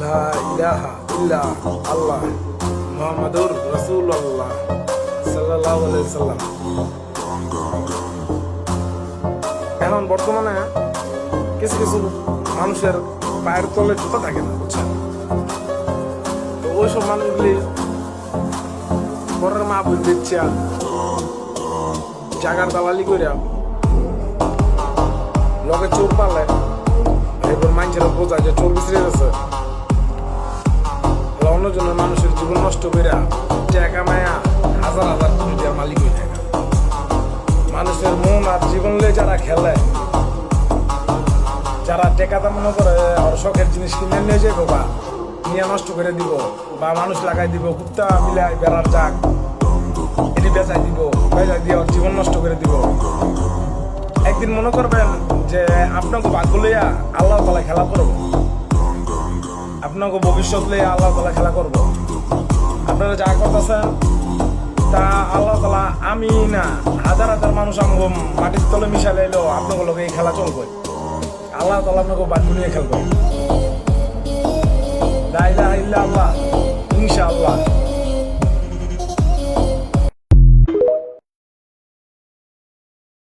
লা ইলাহা ইল্লা আল্লাহ মুহাম্মাদুর রাসূলুল্লাহ সাল্লাল্লাহু আলাইহি সাল্লাম। এখন বর্তমানে কিছু কিছু মানুষের পায়ের তলে জুতা থাকে না, বুঝছেন? তো ওইসব মানুষগুলি ঘরের মা বোন দিচ্ছে জাগার দালালি করে লগে চোর পালে, এরপর মানুষের বোঝা যে চোর বিছড়ে গেছে, অন্যজনের মানুষের জীবন নষ্ট করে টাকা মায়া হাজার হাজার কোটি টাকার মালিক হয়ে থাকে। মানুষের মন আর জীবন নিয়ে যারা খেলে, যারা টেকা দামনা করে আর শখের জিনিস কিনে নিয়ে যাইব বা নিয়ে নষ্ট করে দিব বা মানুষ লাগাই দিব, কুত্তা মিলাই বেড়ার যাক এটি বেচাই দিব, বেচাই দিয়ে ওর জীবন নষ্ট করে দিব। একদিন মনে করবেন যে আপনাকে ভাগ্য লইয়া আল্লাহ তাআলা খেলা করব, আপনাকে ভবিষ্যৎ লইয়া আল্লাহ তাআলা খেলা করব। আপনারা যা করতেছেন তা আল্লাহ তাআলা, আমি না হাজার হাজার মানুষ আমাকে মাটির তলে মিশালে এলেও আপনাকে লোক এই খেলা চলবে। আল্লাহ তাআলা আপনাকে ভাগ্য নিয়ে খেলবে। লা ইলাহা ইল্লাল্লাহ।